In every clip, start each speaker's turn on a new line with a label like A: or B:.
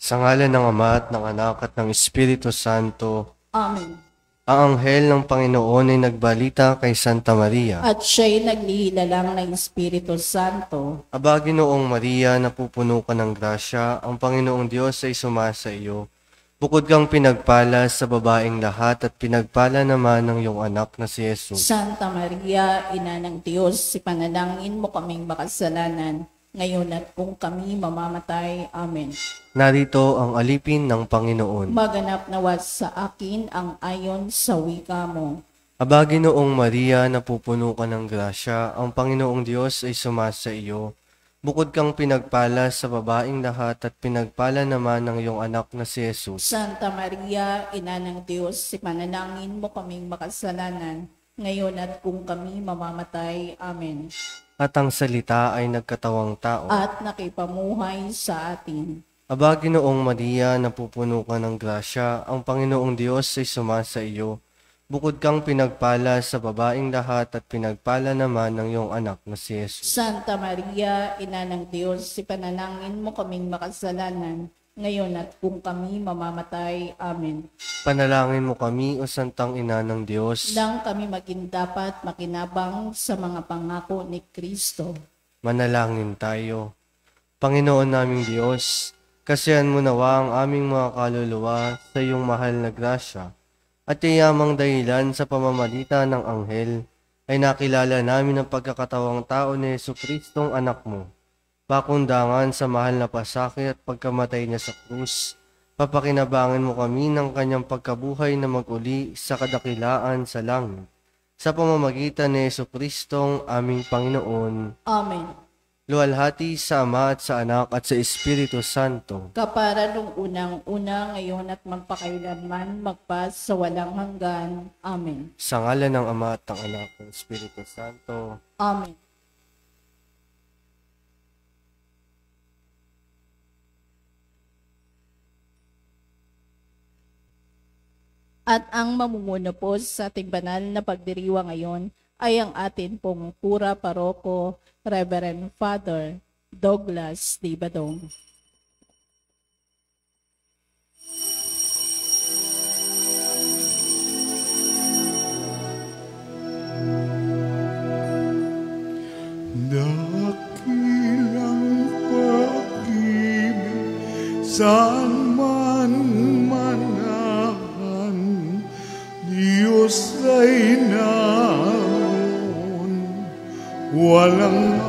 A: Sa ngalan ng Ama at ng Anak at ng Espiritu Santo.
B: Amen.
A: Ang anghel ng Panginoon ay nagbalita kay Santa Maria.
B: At siya'y naglililalang ng Espiritu Santo.
A: Aba, Ginoong Maria, napupuno ka ng grasya, ang Panginoong Diyos ay sumasa iyo. Bukod kang pinagpala sa babaeng lahat at pinagpala naman ng iyong anak na si Jesus.
B: Santa Maria, Ina ng Diyos, ipanalangin mo kaming makasalanan, ngayon at kung kami mamamatay. Amen.
A: Narito ang alipin ng Panginoon.
B: Maganap nawa sa akin ang ayon sa wika mo.
A: Aba, Ginoong Maria, napupuno ka ng grasya, ang Panginoong Diyos ay sumasa iyo. Bukod kang pinagpala sa babaeng lahat at pinagpala naman ng iyong anak na si Jesus.
B: Santa Maria, Ina ng Diyos, ipanalangin mo kaming makasalanan, ngayon at kung kami mamamatay. Amen.
A: At ang salita ay nagkatawang tao.
B: At nakipamuhay sa atin.
A: Aba, Ginoong Maria, napupuno ka ng grasya, ang Panginoong Diyos ay sumasa iyo. Bukod kang pinagpala sa babaeng lahat at pinagpala naman ng iyong anak na si Jesus.
B: Santa Maria, Ina ng Diyos, ipanalangin mo kaming makasalanan, ngayon at kung kami mamamatay. Amen.
A: Panalangin mo kami, o Santang Ina ng Diyos,
B: Nang kami maging dapat makinabang sa mga pangako ni Kristo.
A: manalangin tayo. Panginoon naming Diyos, kasihan mo nawa ang aming mga kaluluwa sa iyong mahal na grasya, at yayamang dahilan sa pamamagitan ng anghel, ay nakilala namin ang pagkakatawang tao ni Jesucristong anak mo. Pakundangan sa mahal na pasakit at pagkamatay niya sa krus, papakinabangan mo kami ng kanyang pagkabuhay na maguli sa kadakilaan sa langit. Sa pamamagitan ni Jesucristong aming Panginoon.
B: Amen.
A: Luwalhati sa Ama at sa Anak at sa Espiritu Santo.
B: Kapara nung unang-una, ngayon at magpakailanman, magpas sa walang hanggan. Amen.
A: Sa ngalan ng Ama at ng Anak at ng Espiritu Santo.
B: Amen. At ang mamumuno po sa ating banal na pagdiriwa ngayon ay ang atin pong pura paroko, Reverend Father Douglas D. Badong.
C: Dakilang pag-ibig saan man manahan, Diyos ay naroon, walang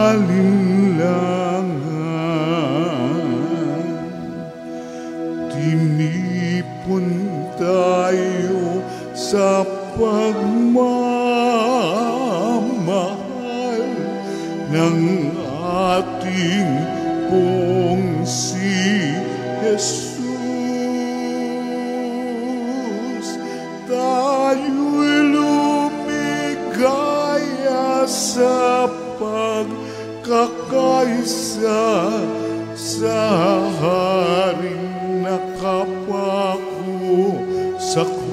C: alinlangan. Tinipon tayo sa pagmamahal ng ating pong si Jesus. Tayo'y lumigaya sa pagkakaisa sa Haring nakapako sa krus.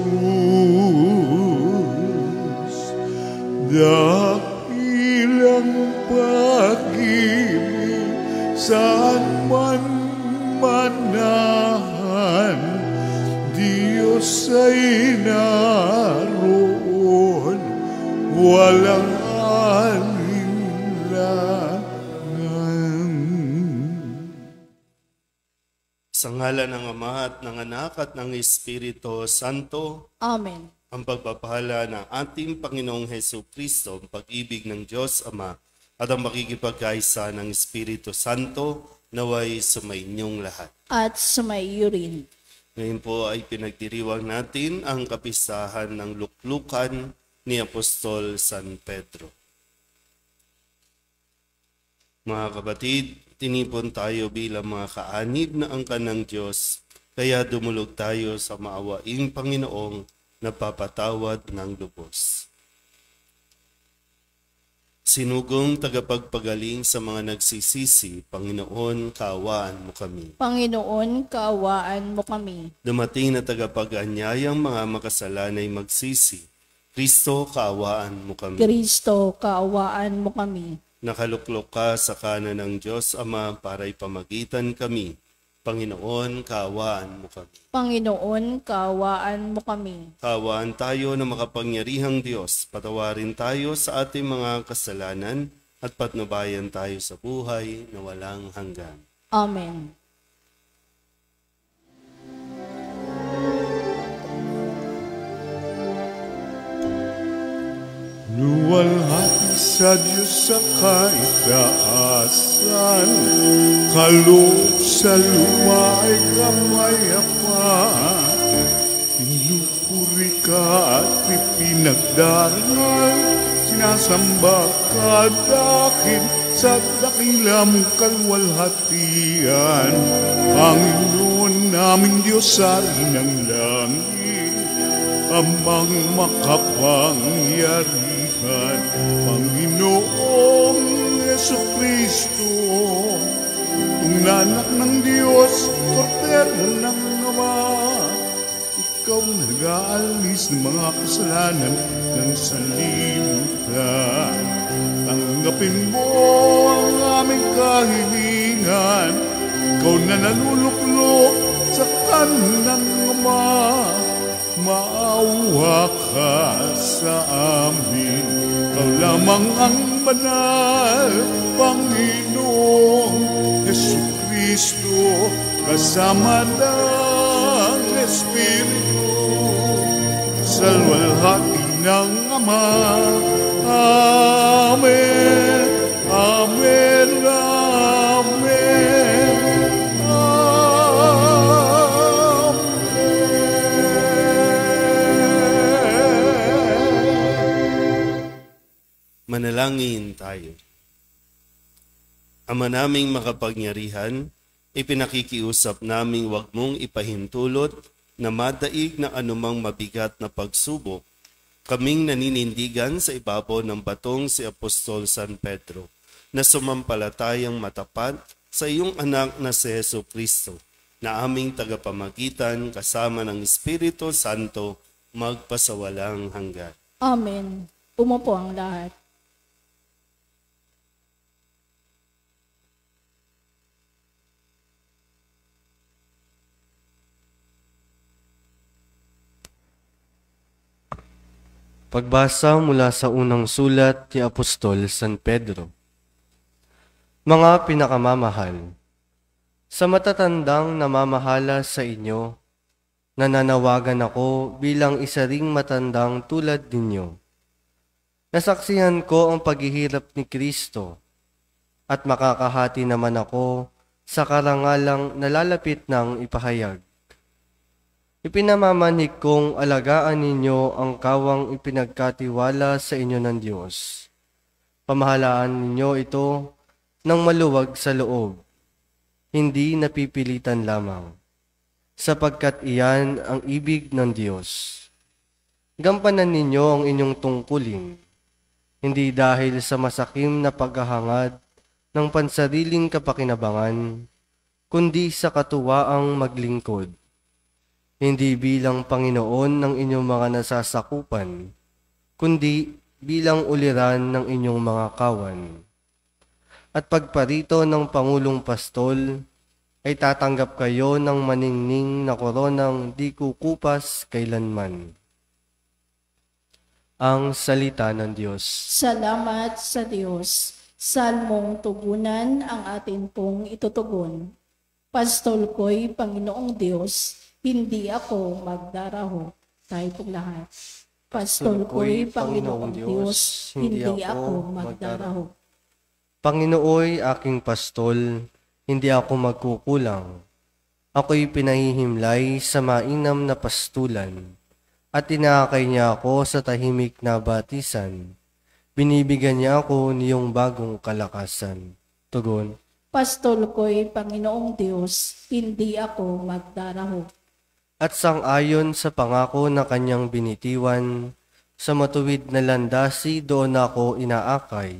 C: Dakilang pag-ibig saan man manahan, Diyos ay naroon, walang alinlangan.
D: Sa ngalan ng Ama at ng Anak at ng Espiritu Santo.
B: Amen.
D: Ang pagpapala ng ating Panginoong Jesucristo, ang pag-ibig ng Diyos Ama, at ang makikipagkaisa ng Espiritu Santo, naway sumainyong lahat.
B: At sumaiyo rin.
D: Ngayon po ay pinagdiriwang natin ang kapistahan ng luklukan ni Apostol San Pedro. Mga kapatid, tinipon tayo bilang mga kaanib na angkan ng Diyos, kaya dumulog tayo sa maawaing Panginoong napapatawad ng lubos. Sinugong tagapagpagaling sa mga nagsisisi, Panginoon, kaawaan mo kami.
B: Panginoon, kaawaan mo kami.
D: Dumating na tagapag-anyayang mga makasalanay magsisi, Kristo, kaawaan mo kami.
B: Kristo, kaawaan mo kami.
D: Nakaluklok ka sa kanan ng Diyos Ama para ipamagitan kami Panginoon, kaawaan mo kami.
B: Panginoon, kaawaan mo kami.
D: Kaawaan tayo ng makapangyarihang Diyos. Patawarin tayo sa ating mga kasalanan at patnubayan tayo sa buhay na walang hanggan.
B: Amen.
C: Luwalhati sa Diyos sa kaitaasan, kaloob sa lupa ay kapayapaan. Pinupuri ka at ipinagdarangal, sinasamba ka dahil sa dakilang kalwalhatian. Panginoon naming Diyos, Hari ng langit, Amang makapangyarihan, Panginoong Jesucristo, tunglanak ng Diyos, Kordero ng Ama, ikaw nag-aalis ng mga kasalanan ng sanlibutan. Tanggapin mo ang aming kahilingan, ikaw na naluluklok sa kanang Ama. Maawa ka sa amin, ikaw lamang ang banal, Panginoong Jesucristo, kasama ng Espiritu, sa luwalhati ng Ama. Amen, Amen, Amen.
D: Manalangin tayo. Ama naming makapangyarihan, ipinakikiusap naming wag mong ipahintulot na madaig na anumang mabigat na pagsubok. Kaming naninindigan sa ibabaw ng batong si Apostol San Pedro, na sumampalatayang matapat sa iyong anak na si Jesucristo, na aming tagapamagitan kasama ng Espiritu Santo magpasawalang hanggan.
B: Amen. Umupo ang lahat.
A: Pagbasa mula sa unang sulat ni Apostol San Pedro. Mga pinakamamahal, sa matatandang namamahala sa inyo, nananawagan ako bilang isa ring matandang tulad ninyo. Nasaksihan ko ang paghihirap ni Kristo at makakahati naman ako sa karangalang nalalapit ng ipahayag. Ipinamamanhik kong alagaan ninyo ang kawang ipinagkatiwala sa inyo ng Diyos. Pamahalaan ninyo ito ng maluwag sa loob, hindi napipilitan lamang, sapagkat iyan ang ibig ng Diyos. Gampanan ninyo ang inyong tungkulin, hindi dahil sa masakim na paghahangad ng pansariling kapakinabangan, kundi sa katuwaang maglingkod. Hindi bilang Panginoon ng inyong mga nasasakupan, kundi bilang uliran ng inyong mga kawan. At pagparito ng Pangulong Pastol, ay tatanggap kayo ng maningning na koronang di kukupas kailanman. Ang salita ng Diyos.
B: Salamat sa Diyos. Salmong tugunan ang atin pong itutugon. Pastol ko'y Panginoong Diyos, hindi ako magdaraho. Tayo pong lahat. Pastol ko'y Panginoong Diyos, hindi ako magdaraho.
A: Panginooy aking pastol, hindi ako magkukulang. Ako'y pinahihimlay sa mainam na pastulan, at inaakay niya ako sa tahimik na batisan. Binibigyan niya ako niyong bagong kalakasan. Tugon.
B: Pastol ko'y Panginoong Diyos, hindi ako magdaraho.
A: At sang-ayon sa pangako na kanyang binitiwan, sa matuwid na landasi doon ako inaakay.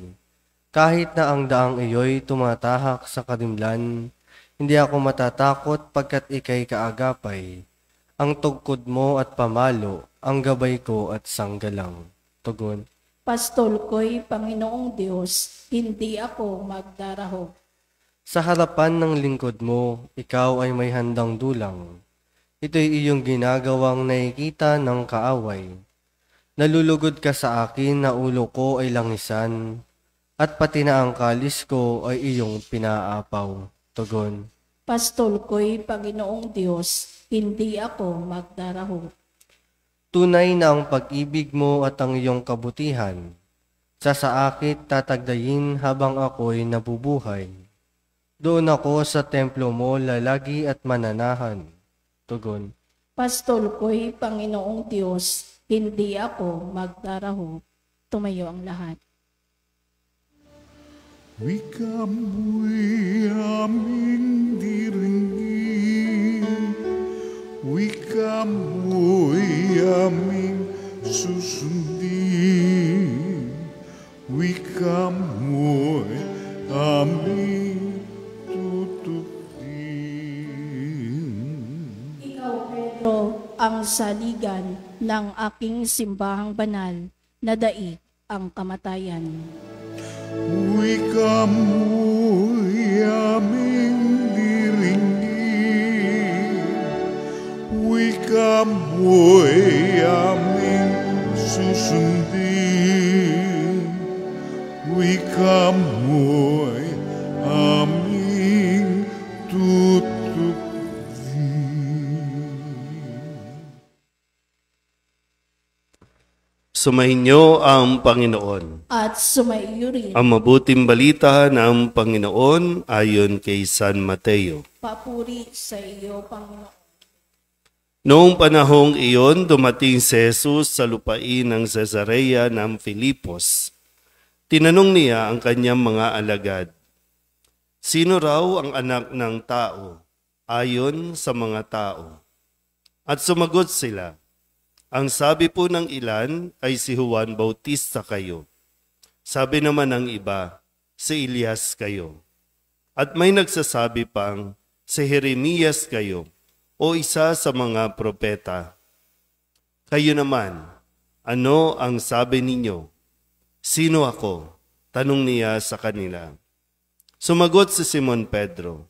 A: Kahit na ang daang iyo'y tumatahak sa karimlan, hindi ako matatakot pagkat ika'y kaagapay. Ang tugkod mo at pamalo, ang gabay ko at sanggalang. Tugon.
B: Pastol ko'y Panginoong Diyos, hindi ako magdaraho.
A: Sa harapan ng lingkod mo, ikaw ay may handang dulang. Ito'y iyong ginagawang nakikita ng kaaway. Nalulugod ka sa akin na ulo ko ay langisan, at pati na ang kalis ko ay iyong pinaapaw. Tugon.
B: Pastol ko'y Panginoong Diyos, hindi ako magdarahop.
A: Tunay na ang pag-ibig mo at ang iyong kabutihan. Sa akit tatagdayin habang ako'y nabubuhay. Doon ako sa templo mo lalagi at mananahan. Tugon.
B: Pastol ko'y Panginoong Diyos, hindi ako magdarahop. Tumayo ang lahat.
C: Wika mo'y aming diringin, wika mo'y aming susundin, wika mo'y aming tutupin.
B: Ikaw, Pedro, ang saligan ng aking simbahang banal na daig ang kamatayan.
C: Wika mo'y aming diringin, wika mo'y aming susundin, wika mo'y aming tutupin.
D: Sumainyo ang Panginoon.
B: At sumaiyo rin.
D: Ang mabuting balita ng Panginoon ayon kay San Mateo.
B: Papuri sa iyo, Panginoon.
D: Noong panahong iyon, dumating si Jesus sa lupain ng Cesarea ng Filipos. Tinanong niya ang kanyang mga alagad, sino raw ang anak ng tao ayon sa mga tao? At sumagot sila, ang sabi po ng ilan ay si Juan Bautista kayo. Sabi naman ng iba, si Elias kayo. At may nagsasabi pang, si Jeremias kayo, o isa sa mga propeta. Kayo naman, ano ang sabi ninyo? Sino ako? Tanong niya sa kanila. Sumagot si Simon Pedro,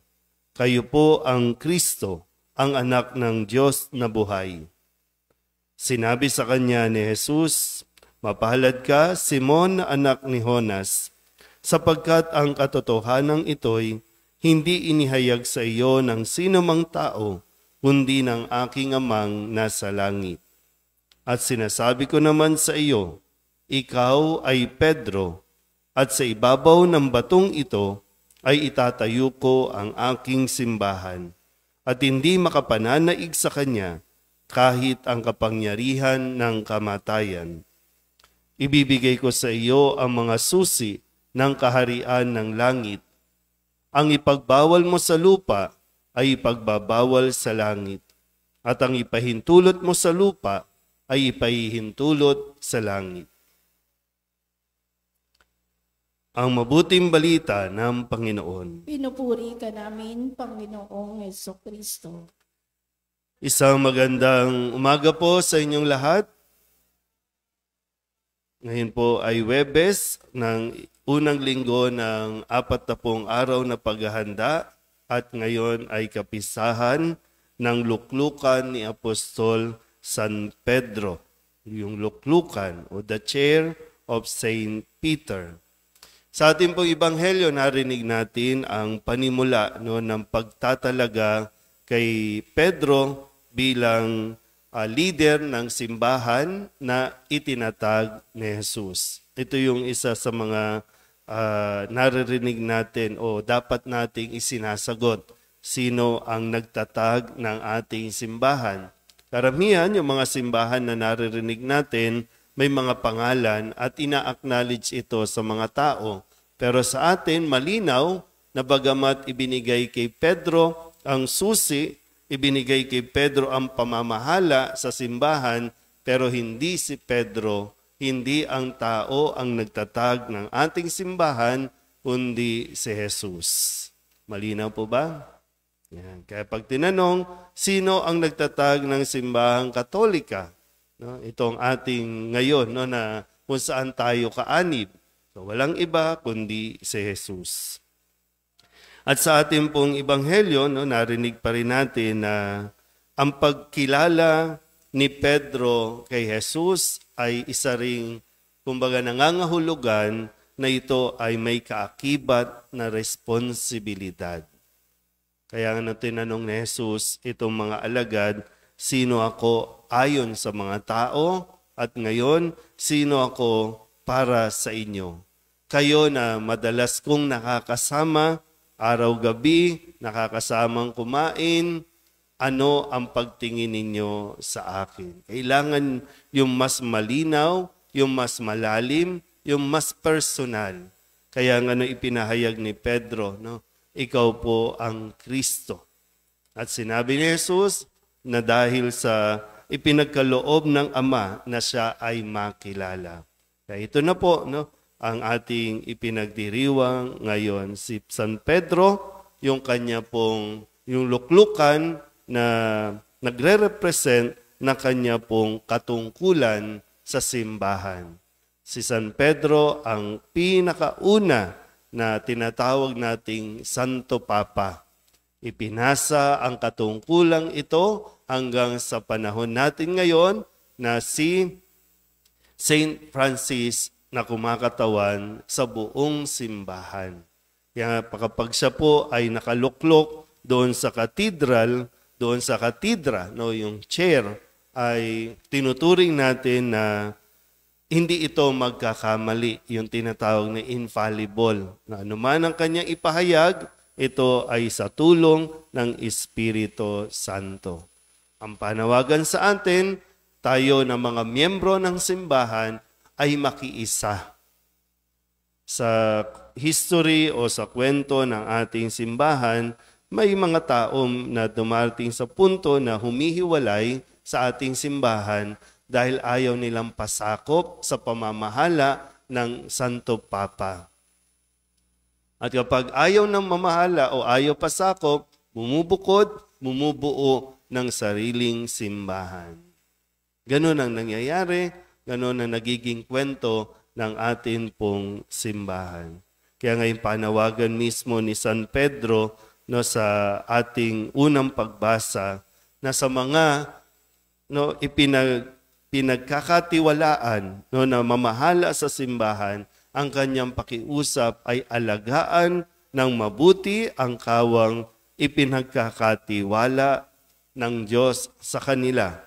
D: kayo po ang Kristo, ang anak ng Diyos na buhay. Sinabi sa kanya ni Jesus, mapalad ka, Simon, anak ni Jonas, sapagkat ang katotohanan ito'y hindi inihayag sa iyo ng sino mang tao, kundi ng aking amang nasa langit. At sinasabi ko naman sa iyo, ikaw ay Pedro, at sa ibabaw ng batong ito ay itatayo ko ang aking simbahan, at hindi makapananaig sa kanya, kahit ang kapangyarihan ng kamatayan. Ibibigay ko sa iyo ang mga susi ng kaharian ng langit. Ang ipagbawal mo sa lupa ay ipagbabawal sa langit, at ang ipahintulot mo sa lupa ay ipahihintulot sa langit. Ang mabuting balita ng Panginoon.
B: Pinupuri ka namin, Panginoong Jesucristo.
D: Isang magandang umaga po sa inyong lahat. Ngayon po ay Huwebes ng unang linggo ng 40 araw na paghahanda at ngayon ay kapisahan ng luklukan ni Apostol San Pedro, yung luklukan o the chair of Saint Peter. Sa ating pong ebanghelyo, narinig natin ang panimula ng pagtatalaga kay Pedro bilang leader ng simbahan na itinatag ni Jesus. Ito yung isa sa mga naririnig natin o dapat nating isinasagot. Sino ang nagtatag ng ating simbahan? Karamihan yung mga simbahan na naririnig natin may mga pangalan at ina-acknowledge ito sa mga tao. Pero sa atin malinaw na bagamat ibinigay kay Pedro ang susi, ibinigay kay Pedro ang pamamahala sa simbahan, pero hindi si Pedro, hindi ang tao ang nagtatag ng ating simbahan, kundi si Jesus. Malinaw po ba? Yan. Kaya pag tinanong, sino ang nagtatag ng simbahang Katolika? No? Itong ating ngayon na kung saan tayo kaanib. So, walang iba kundi si Jesus. At sa ating pong ebanghelyo, no, narinig pa rin natin na ang pagkilala ni Pedro kay Jesus ay isa ring, kumbaga, nangangahulugan na ito ay may kaakibat na responsibilidad. Kaya nga tinanong ni Jesus itong mga alagad, sino ako ayon sa mga tao? At ngayon, sino ako para sa inyo? Kayo na madalas kong nakakasama, araw-gabi, nakakasamang kumain, ano ang pagtingin ninyo sa akin? Kailangan yung mas malinaw, yung mas malalim, yung mas personal. Kaya nga ipinahayag ni Pedro, no? Ikaw po ang Kristo. At sinabi ni Jesus na dahil sa ipinagkaloob ng Ama na siya ay makilala. Kaya ito na po, no, ang ating ipinagdiriwang ngayon. Si San Pedro, yung kanya pong, yung luklukan na nagre-represent na kanya pong katungkulan sa simbahan. Si San Pedro ang pinakauna na tinatawag nating Santo Papa. Ipinasa ang katungkulang ito hanggang sa panahon natin ngayon na si Saint Francis na kumakatawan sa buong simbahan. Kaya kapag siya po ay nakaluklok doon sa katedral, doon sa katedra, no, yung chair, ay tinuturing natin na hindi ito magkakamali, yung tinatawag na infallible. Na anuman ang kanyang ipahayag, ito ay sa tulong ng Espiritu Santo. Ang panawagan sa atin, tayo na mga miyembro ng simbahan ay makiisa. Sa history o sa kwento ng ating simbahan, may mga taong na dumarating sa punto na humihiwalay sa ating simbahan dahil ayaw nilang pasakop sa pamamahala ng Santo Papa. At kapag ayaw ng mamahala o ayaw pasakop, bumubuo ng sariling simbahan. Ganon ang nangyayari, ganon ang nagiging kwento ng atin pong simbahan. Kaya ngayon panawagan mismo ni San Pedro, no, sa ating unang pagbasa na sa mga, no, pinagkakatiwalaan, no, na mamahala sa simbahan, ang kanyang pakiusap ay alagaan ng mabuti ang kawang ipinagkakatiwala ng Diyos sa kanila.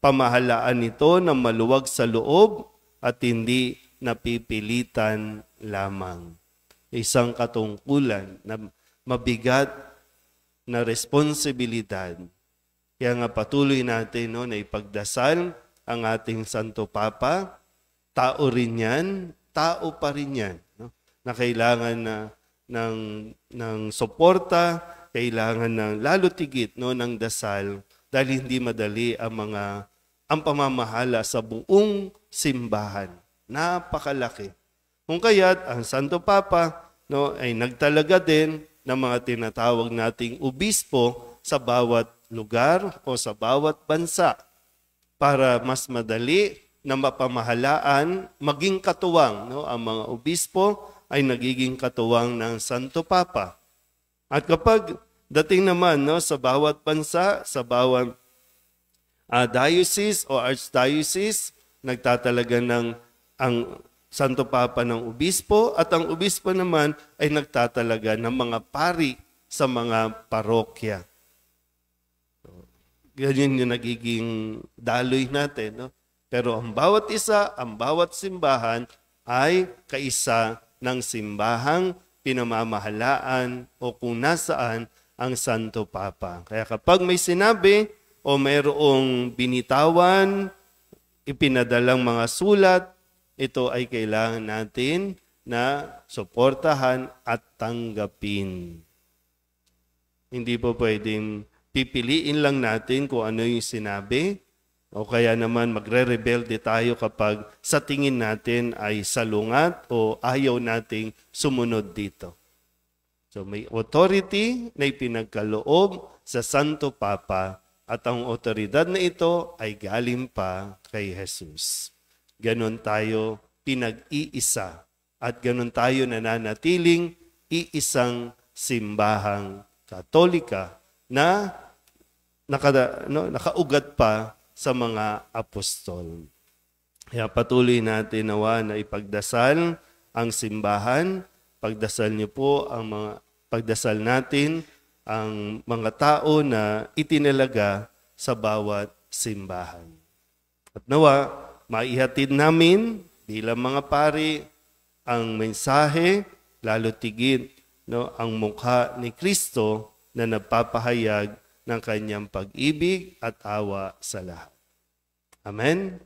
D: Pamahalaan ito ng maluwag sa loob at hindi napipilitan lamang. Isang katungkulan na mabigat na responsibilidad. Kaya nga patuloy natin, no, na ipagdasal ang ating Santo Papa. Tao rin yan, tao pa rin yan, no, na kailangan ng suporta, kailangan ng lalo tigit, no, ng dasal dahil hindi madali ang pamamahala sa buong simbahan. Napakalaki. Kung kaya't ang Santo Papa, no, ay nagtalaga din ng mga tinatawag nating obispo sa bawat lugar o sa bawat bansa para mas madali na mapamahalaan, maging katuwang, no, ang mga obispo ay nagiging katuwang ng Santo Papa. At kapag dating naman, no, sa bawat bansa, sa bawat diocese o archdiocese, nagtatalaga ng ang Santo Papa ng obispo at ang obispo naman ay nagtatalaga ng mga pari sa mga parokya. So, ganyan yung nagiging daloy natin, no? Pero ang bawat isa, ang bawat simbahan ay kaisa ng simbahang pinamamahalaan o kung nasaan ang Santo Papa. Kaya kapag may sinabi o mayroong binitawan, ipinadalang mga sulat, ito ay kailangan natin na suportahan at tanggapin. Hindi po pwedeng pipiliin lang natin kung ano yung sinabi o kaya naman magre-rebelde tayo kapag sa tingin natin ay salungat o ayaw nating sumunod dito. So may authority na ipinagkaloob sa Santo Papa at ang otoridad na ito ay galing pa kay Jesus. Ganon tayo pinag-iisa at ganon tayo nananatiling iisang simbahang Katolika na nakaugat pa sa mga apostol. Kaya patuloy natin nawa na ipagdasal ang simbahan. Pagdasal niyo po pagdasal natin ang mga tao na itinalaga sa bawat simbahan. At nawa, maihatid namin bilang mga pari ang mensahe, lalo tigit ang mukha ni Kristo na nagpapahayag ng kanyang pag-ibig at awa sa lahat. Amen?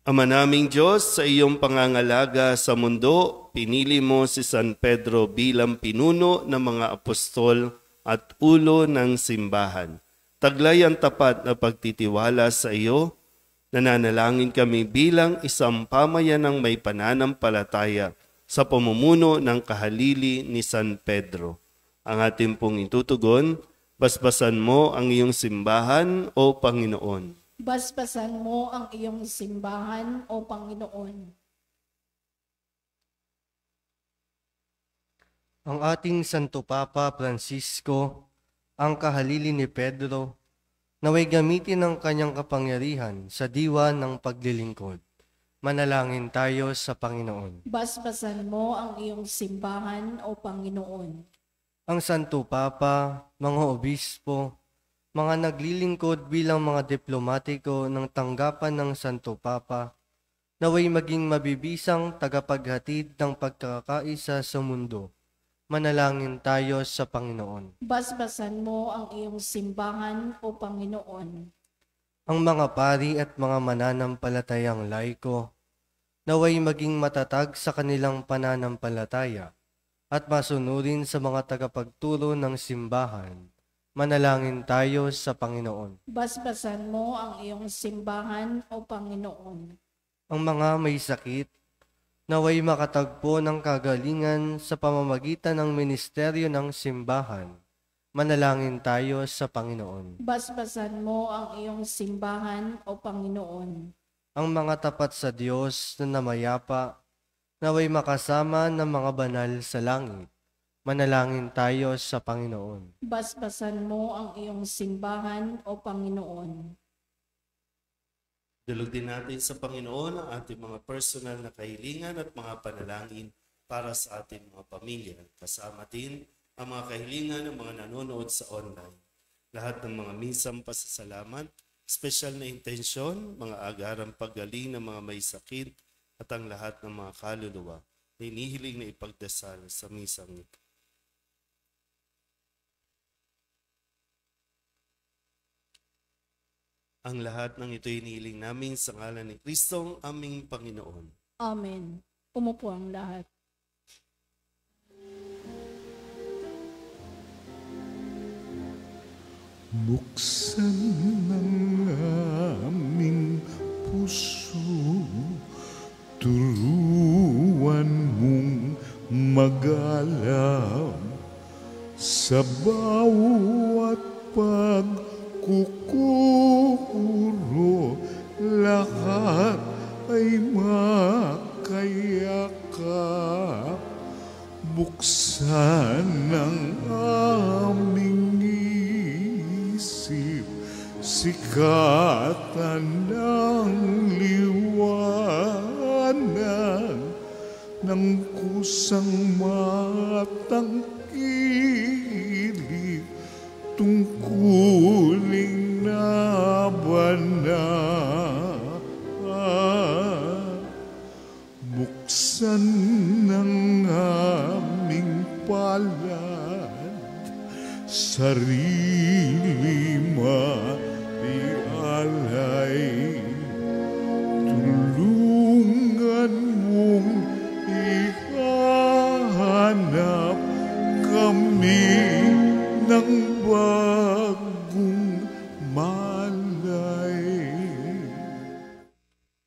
D: Ama naming Diyos, sa iyong pangangalaga sa mundo, pinili mo si San Pedro bilang pinuno ng mga apostol at ulo ng simbahan. Taglay ang tapat na pagtitiwala sa iyo. Nananalangin kami bilang isang pamayanang may pananampalataya sa pamumuno ng kahalili ni San Pedro. Ang ating pong itutugon, basbasan mo ang iyong simbahan o Panginoon.
B: Basbasan mo ang iyong simbahan, O Panginoon.
A: Ang ating Santo Papa Francisco, ang kahalili ni Pedro, naway gamitin ang kanyang kapangyarihan sa diwa ng paglilingkod. Manalangin tayo sa Panginoon.
B: Basbasan mo ang iyong simbahan, O Panginoon.
A: Ang Santo Papa, mga obispo, mga naglilingkod bilang mga diplomatiko ng tanggapan ng Santo Papa, naway maging mabibisang tagapaghatid ng pagkakaisa sa mundo. Manalangin tayo sa Panginoon.
B: Basbasan mo ang iyong simbahan, O Panginoon.
A: Ang mga pari at mga mananampalatayang laiko, naway maging matatag sa kanilang pananampalataya at masunurin sa mga tagapagturo ng simbahan. Manalangin tayo sa Panginoon.
B: Basbasan mo ang iyong simbahan, O Panginoon.
A: Ang mga may sakit, naway makatagpo ng kagalingan sa pamamagitan ng ministeryo ng simbahan. Manalangin tayo sa Panginoon.
B: Basbasan mo ang iyong simbahan, O Panginoon.
A: Ang mga tapat sa Diyos na namayapa, naway makasama ng mga banal sa langit. Manalangin tayo sa Panginoon.
B: Basbasan mo ang iyong simbahan, O Panginoon.
D: Dulog din natin sa Panginoon ang ating mga personal na kahilingan at mga panalangin para sa ating mga pamilya. Kasama din ang mga kahilingan ng mga nanonood sa online. Lahat ng mga minsang pasasalamat, special na intensyon, mga agarang paggaling ng mga may sakit at ang lahat ng mga kaluluwa na inihiling na ipagdasal sa misang ito. Ang lahat ng ito inihiling namin sa ngalan ni Kristong aming Panginoon.
B: Amen. Umupo ang lahat.
C: Buksan ng aming puso, turuan mong magalam sa bawat pagkukuro, lahat ay makayakap. Buksan ang aming isip, sikatan ng liwanag ng kusang matang kilig, tungkuling nabanal. Buksan ng aming palad, sarili maialay, tulungan mong ihanap kami ng bagong malay.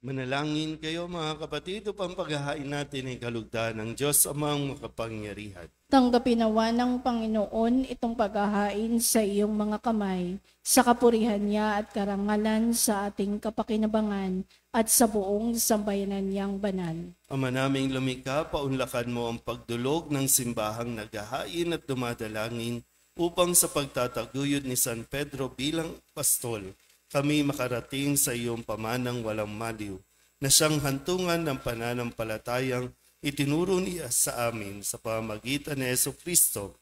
D: Manalangin Sumayin kayo mga kapatid upang paghahain natin ay kalugdan ng Diyos amang makapangyarihan.
B: Tanggapin nawa ng Panginoon itong paghahain sa iyong mga kamay, sa kapurihan niya at karangalan sa ating kapakinabangan at sa buong sambayanan niyang banal.
D: Ama naming lumikha, paunlakan mo ang pagdulog ng simbahang naghahain at dumadalangin upang sa pagtataguyod ni San Pedro bilang pastol, kami makarating sa iyong pamanang walang maliw, na siyang hantungan ng pananampalatayang itinuro niya sa amin sa pamamagitan ni Jesucristo,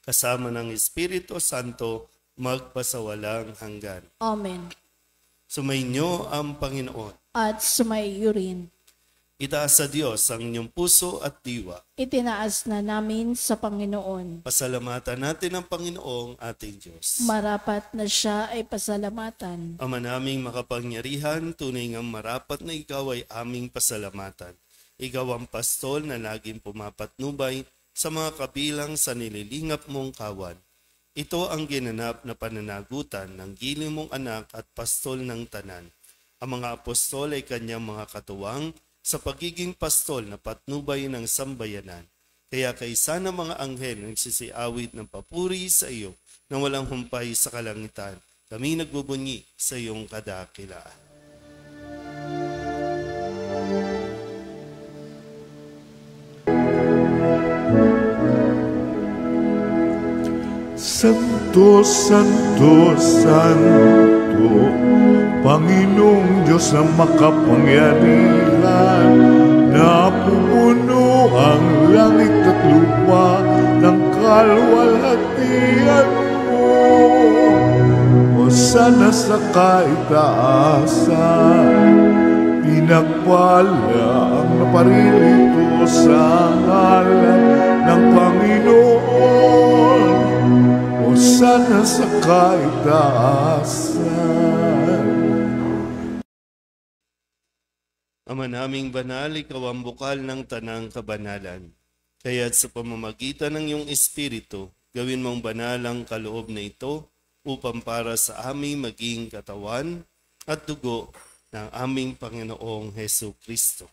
D: kasama ng Espiritu Santo, magpasawalang hanggan.
B: Amen.
D: Sumainyo ang Panginoon.
B: At sumaiyo rin.
D: Itaas sa Diyos ang inyong puso at diwa.
B: Itinaas na namin sa Panginoon.
D: Pasalamatan natin ang Panginoong ating Diyos.
B: Marapat na siya ay pasalamatan.
D: Ama naming makapangyarihan, tunay ngang marapat na ikaw ay aming pasalamatan. Ikaw ang pastol na laging pumapatnubay sa mga kabilang sa nililingap mong kawan. Ito ang ginanap na pananagutan ng giling mong anak at pastol ng tanan. Ang mga apostol ay kanyang mga katuwang sa pagiging pastol na patnubay ng sambayanan. Kaya kaysa ng mga anghel nagsisiawit ng papuri sa iyo na walang humpay sa kalangitan, kami nagbubunyi sa iyong kadakilaan.
C: Santo, Santo, Santo, Panginoong Diyos na makapangyarihan, napupuno ang langit at lupa ng kalwalhatian mo. Hosana sa kaitaasan, pinagpala ang naparirito sa ngalan ng Panginoon. Hosana sa kaitaasan.
D: Ama naming banal, ikaw ang bukal ng tanang kabanalan. Kaya't sa pamamagitan ng iyong Espiritu, gawin mong banal ang kaloob na ito upang para sa aming maging katawan at dugo ng aming Panginoong Hesu Kristo.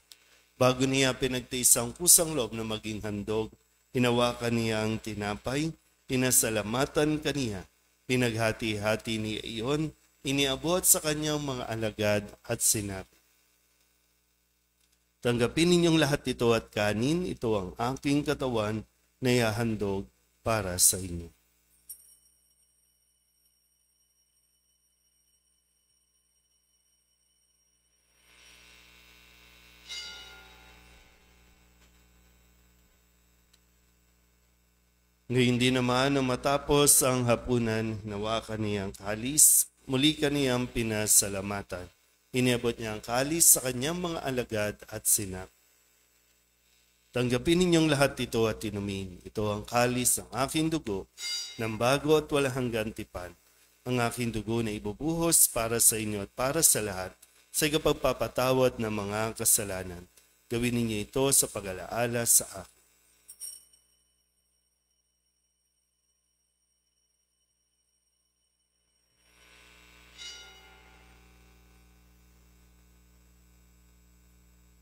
D: Bago niya pinagtiis ang kusang loob na maging handog, hinawakan niya ang tinapay, pinasalamatan kaniya, pinaghati-hati niya iyon, iniabot sa kanyang mga alagad at sinabi, tanggapin ninyong lahat ito at kanin, ito ang aking katawan na ihahandog para sa inyo. Ngayon din naman na matapos ang hapunan, hinawakan niya ang kalis, muli kaniyang pinasalamatan. Iniabot niya ang kalis sa kanyang mga alagad at sinap. Tanggapin ninyong lahat ito at inumin. Ito ang kalis ng aking dugo, ng bago at walang hanggang tipan. Ang aking dugo na ibubuhos para sa inyo at para sa lahat, sa ikapagpapatawad ng mga kasalanan. Gawin ninyo ito sa pag-alaala sa akin.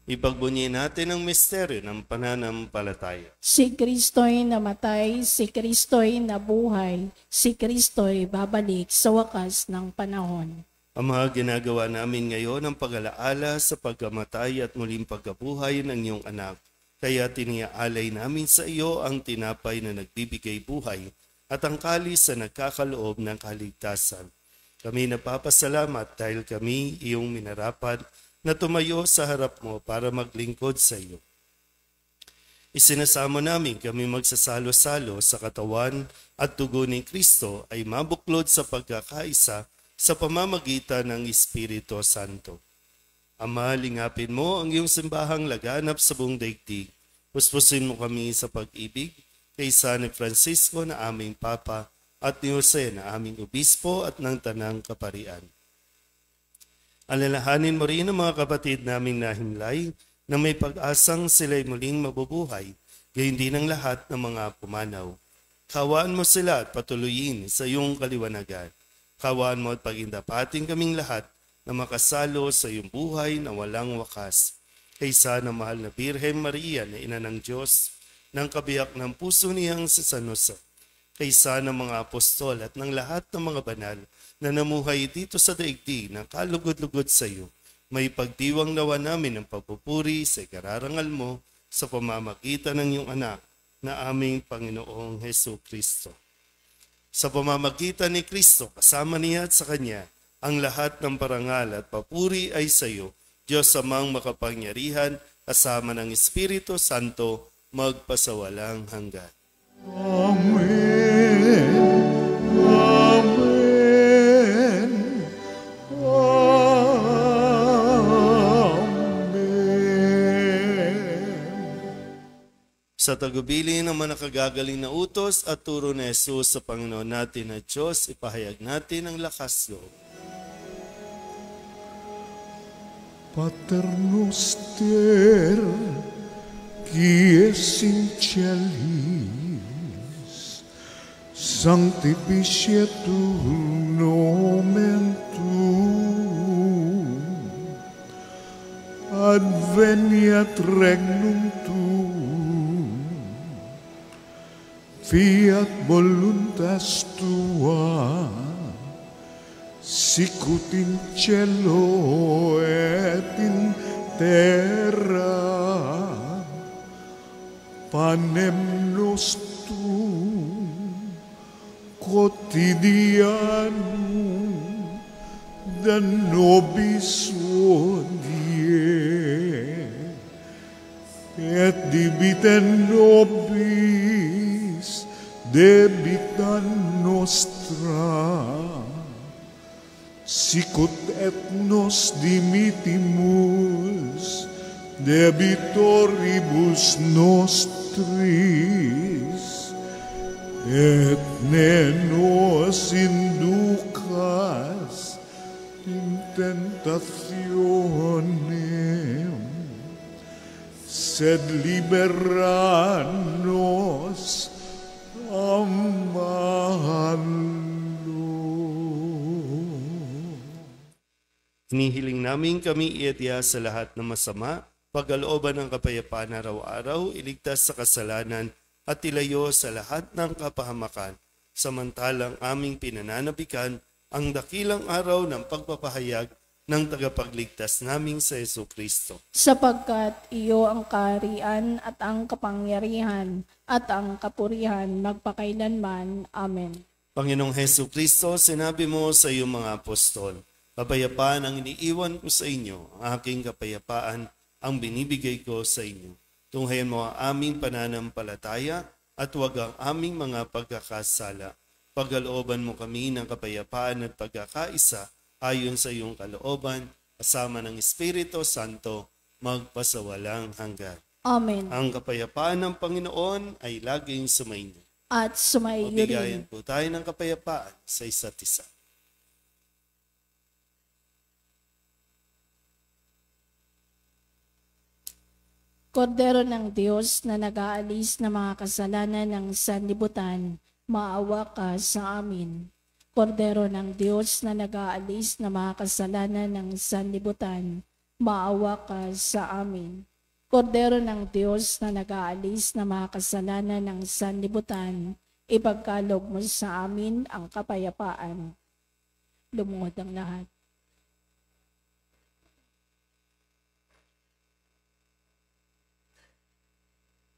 D: Ipagbunyi natin ang misteryo ng pananampalataya.
B: Si Kristo'y namatay, si Kristo'y nabuhay, si Kristo'y babalik sa wakas ng panahon.
D: Ama, ginagawa namin ngayon ang pag-alaala sa pagkamatay at muling pagkabuhay ng iyong anak. Kaya tiniaalay namin sa iyo ang tinapay na nagbibigay buhay at ang kalis na nagkakaloob ng kaligtasan. Kami napapasalamat dahil kami iyong minarapat na tumayo sa harap mo para maglingkod sa iyo. Isinasamo namin kami magsasalo-salo sa katawan at dugo ni Kristo ay mabuklod sa pagkakaisa sa pamamagitan ng Espiritu Santo. Ama, lingapin mo ang iyong simbahang laganap sa buong daigdig. Puspusin mo kami sa pag-ibig kay San Francisco na aming Papa at ni Jose na aming Obispo at ng Tanang Kaparian. Alalahanin mo rin ang mga kapatid naming nahimlay na may pag-asang sila'y muling mabubuhay, gayon din ang lahat ng mga pumanaw. Kawaan mo sila at patuloyin sa iyong kaliwanagan. Kawaan mo at pagindapating kaming lahat na makasalo sa iyong buhay na walang wakas. Kaysa na mahal na Birhen Maria na ina ng Diyos, ng kabiyak ng puso niyang si San Jose, kaysa ng mga apostol at ng lahat ng mga banal na namuhay dito sa daigdig na kalugod-lugod sa iyo, may pagdiwang nawa namin ng pagpupuri sa ikararangal mo sa pamamagitan ng iyong anak na aming Panginoong Hesus Kristo. Sa pamamagitan ni Kristo, kasama niya at sa Kanya, ang lahat ng parangal at papuri ay sa iyo, Diyos amang makapangyarihan, kasama ng Espiritu Santo, magpasawalang hanggan.
C: Amen. Amen.
D: Sa tagubili ng mga nakagagaling na utos at turo ni Jesus sa Panginoon natin na Diyos, ipahayag natin ang lakas loob.
C: Pater noster, qui es in celis, sanctificetur nomen tuum, adveniat regnum tuum, fiat voluntas tua, sicut in cielo et in terra. Panem nostrum quotidianum da nobis hodie, et debite nobis debita nostra, sicut et nos dimitimus debitoribus nostris, et ne nos inducas in tentationem, sed libera nos a malo.
D: Inihiling namin kami iadya sa lahat ng masama, pagkalooban ng kapayapaan araw-araw, iligtas sa kasalanan at ilayo sa lahat ng kapahamakan, samantalang aming pinananabikan ang dakilang araw ng pagpapahayag ng tagapagligtas naming sa Jesucristo.
B: Sapagkat iyo ang kaharian at ang kapangyarihan at ang kapurihan magpakailanman. Amen.
D: Panginoong Jesucristo, sinabi mo sa iyong mga apostol, kapayapaan ang iniiwan ko sa inyo, ang aking kapayapaan ang binibigay ko sa inyo. Tunghayan mo ang aming pananampalataya at huwag ang aming mga pagkakasala. Pagkalooban mo kami ng kapayapaan at pagkakaisa ayon sa iyong kalooban, kasama ng Espiritu Santo, magpasawalang hanggan.
B: Amen.
D: Ang kapayapaan ng Panginoon ay laging sumainyo.
B: At sumaiyo rin.
D: Mabigayan po tayo ng kapayapaan sa isa't isa.
B: Kordero ng Diyos na nag-aalis ng mga kasalanan ng sanlibutan, maawa ka sa amin. Kordero ng Diyos na nag-aalis ng mga kasalanan ng sanlibutan, maawa ka sa amin. Kordero ng Diyos na nag-aalis ng mga kasalanan ng sanlibutan, ipagkaloob mo sa amin ang kapayapaan. Lumuhod ang lahat.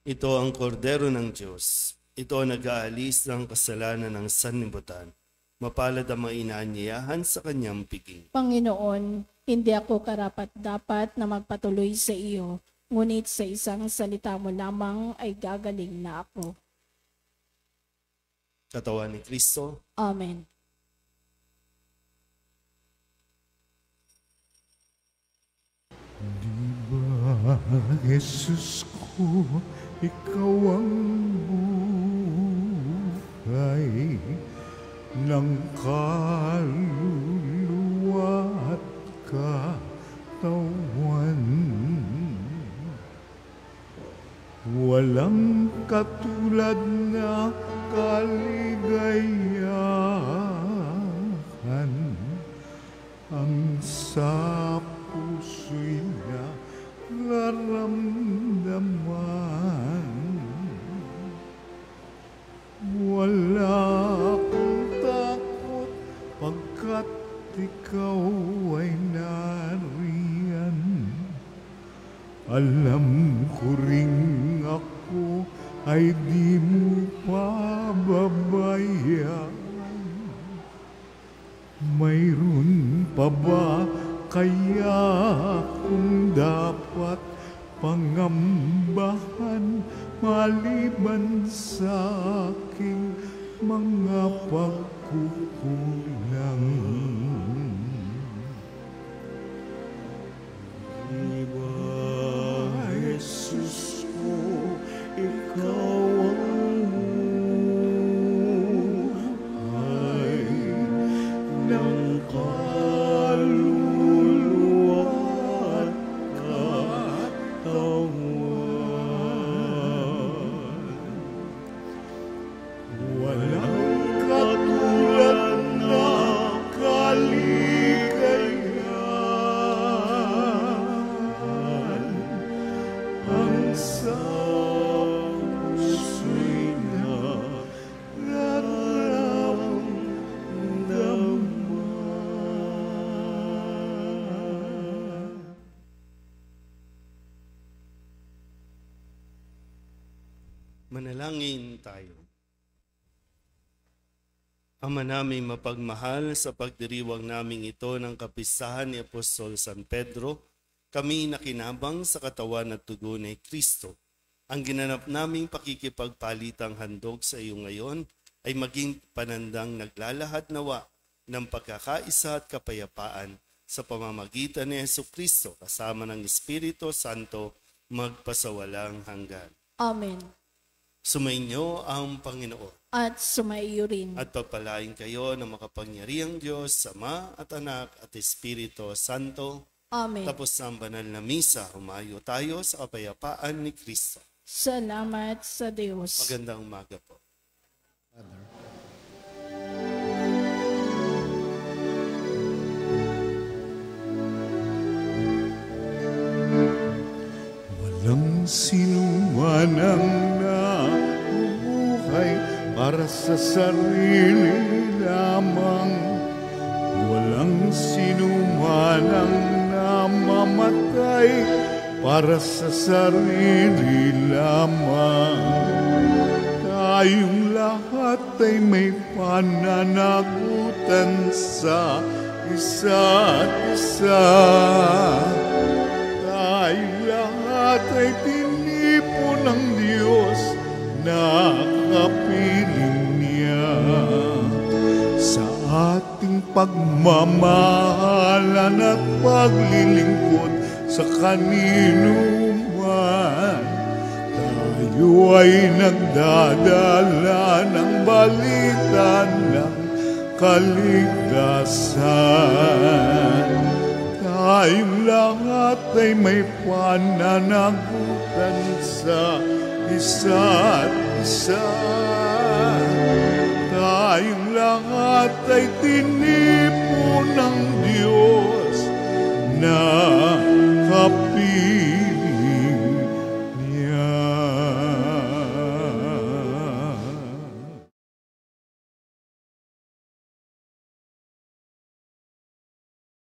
D: Ito ang kordero ng Diyos. Ito ang nag-aalis ng kasalanan ng sanlibutan. Mapalad ang mga inaanyayahan sa kanyang piging.
B: Panginoon, hindi ako karapat-dapat na magpatuloy sa iyo, ngunit sa isang salita mo lamang ay gagaling na ako.
D: Katawan ni Kristo.
B: Amen.
C: Diba, Jesus ko, ikaw ang buhay ng kaluluwa at katawan. Walang katulad na kaligayahan ang sa puso'y nararamdaman. Wala akong takot pagkat ikaw ay nariyan. Alam ko ring ako ay di mo pababayaan. Mayroon pa ba kaya kung dapat pangambahan maliban sa aking mga pagkukulang? Diba, Jesus ko, ikaw ang buhay ng kaluluwa at katawan. Walang katulad na kaligayahan ang sa puso'y nararamdaman.
D: Manalangin tayo. Ama naming mapagmahal, sa pagdiriwang naming ito ng kapistahan ni Apostol San Pedro, kami nakinabang sa katawan at dugo ni Kristo. Ang ginanap naming pakikipagpalitang handog sa iyo ngayon ay maging panandang naglalahad nawa ng pagkakaisa at kapayapaan sa pamamagitan ni Jesucristo kasama ng Espiritu Santo magpasawalang hanggan.
B: Amen.
D: Sumainyo ang Panginoon.
B: At sumaiyo rin.
D: At pagpalain kayo ng makapangyarihang Diyos, Ama at Anak at Espiritu Santo.
B: Amen.
D: Tapos ang banal na misa, humayo tayo sa kapayapaan ni Kristo.
B: Salamat sa Diyos.
D: Magandang umaga po.
C: Walang sinuman ang nabubuhay para sa sarili lamang. Walang sinuman ang namamatay para sa sarili lamang. Tayong lahat ay may pananagutan sa isa't isa. Tayong lahat ay tinipon ng Diyos na kapiling niya. Sa ating pagmamahalan at paglilingkod sa kanino man, tayo ay nagdadala ng balita ng kaligtasan. Tayong lahat ay may pananagutan sa isa't isa. Tayong lahat ay tinipon ng Diyos na kapiling